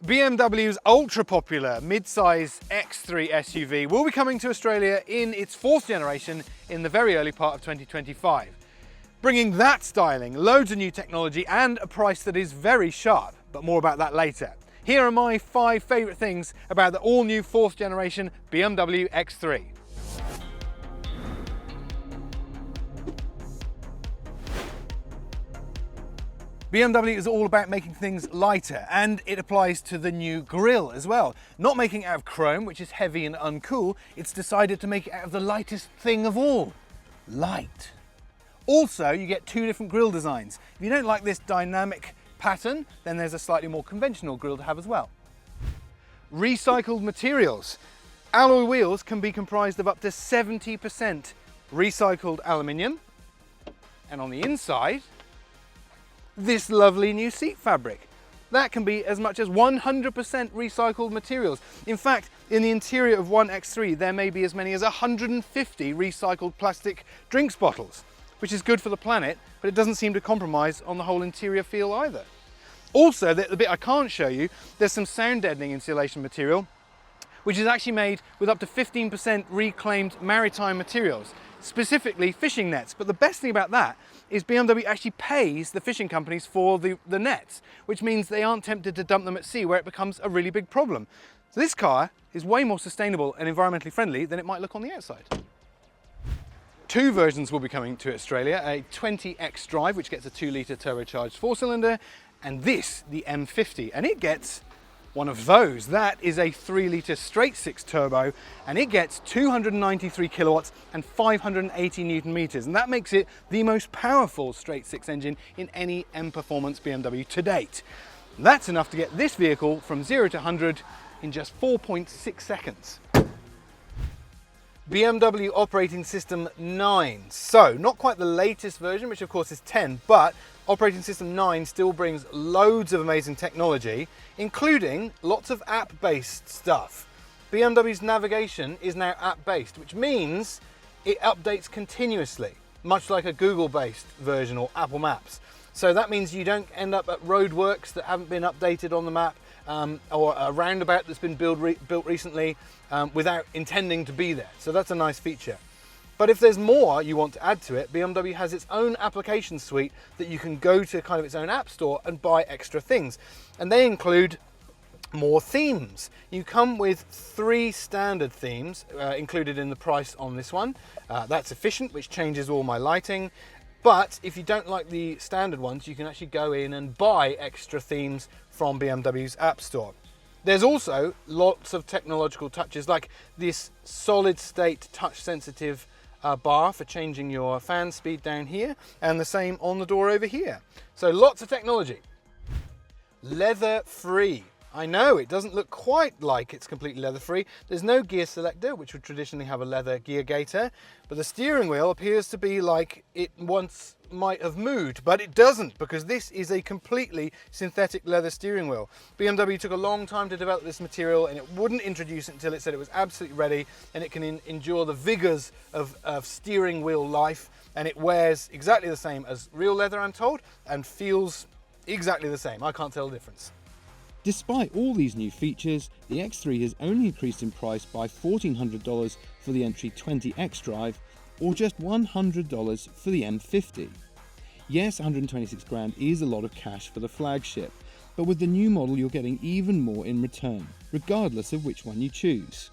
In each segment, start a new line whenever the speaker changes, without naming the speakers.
BMW's ultra-popular mid-size X3 SUV will be coming to Australia in its fourth generation in the very early part of 2025. Bringing that styling, loads of new technology and a price that is very sharp, but more about that later. Here are my 5 favourite things about the all-new fourth generation BMW X3. BMW is all about making things lighter, and it applies to the new Grille as well. Not making it out of chrome, which is heavy and uncool, it's decided to make it out of the lightest thing of all, light. Also, you get 2 different grille designs. If you don't like this dynamic pattern, then there's a slightly more conventional grille to have as well. Recycled materials. Alloy wheels can be comprised of up to 70% recycled aluminium, and on the inside, this lovely new seat fabric. That can be as much as 100% recycled materials. In fact, in the interior of one X3, there may be as many as 150 recycled plastic drinks bottles, which is good for the planet, but it doesn't seem to compromise on the whole interior feel either. Also, the bit I can't show you, there's some sound deadening insulation material, which is actually made with up to 15% reclaimed maritime materials, specifically fishing nets. But the best thing about that is BMW actually pays the fishing companies for the nets, which means they aren't tempted to dump them at sea where it becomes a really big problem. So this car is way more sustainable and environmentally friendly than it might look on the outside. 2 versions will be coming to Australia, a 20X drive, which gets a 2-litre turbocharged 4-cylinder, and this, the M50, and it gets one of those. That is a 3-litre straight-six turbo, and it gets 293 kilowatts and 580 newton meters, and that makes it the most powerful straight-six engine in any M-Performance BMW to date. That's enough to get this vehicle from 0 to 100 in just 4.6 seconds. BMW operating system 9. So, not quite the latest version, which of course is 10, but operating system 9 still brings loads of amazing technology, including lots of app-based stuff. BMW's navigation is now app-based, which means it updates continuously, much like a Google-based version or Apple Maps. So that means you don't end up at roadworks that haven't been updated on the map, or a roundabout that's been built recently without intending to be there. So that's a nice feature. But if there's more you want to add to it, BMW has its own application suite that you can go to kind of its own app store and buy extra things. And they include more themes. You come with 3 standard themes included in the price on this one. That's efficient, which changes all my lighting. But if you don't like the standard ones, you can actually go in and buy extra themes from BMW's App Store. There's also lots of technological touches, like this solid state touch sensitive bar for changing your fan speed down here, and the same on the door over here. So lots of technology. Leather free. I know it doesn't look quite like it's completely leather free. There's no gear selector, which would traditionally have a leather gear gaiter, but the steering wheel appears to be like it once might have moved, but it doesn't, because this is a completely synthetic leather steering wheel. BMW took a long time to develop this material, and it wouldn't introduce it until it said it was absolutely ready and it can endure the vigors of steering wheel life, and it wears exactly the same as real leather, I'm told, and feels exactly the same. I can't tell the difference.
Despite all these new features, the X3 has only increased in price by $1,400 for the entry 20X drive, or just $100 for the M50. Yes, 126 grand is a lot of cash for the flagship, but with the new model you're getting even more in return, regardless of which one you choose.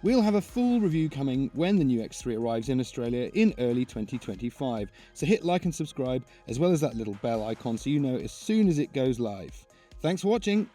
We'll have a full review coming when the new X3 arrives in Australia in early 2025, so hit like and subscribe, as well as that little bell icon so you know as soon as it goes live. Thanks for watching.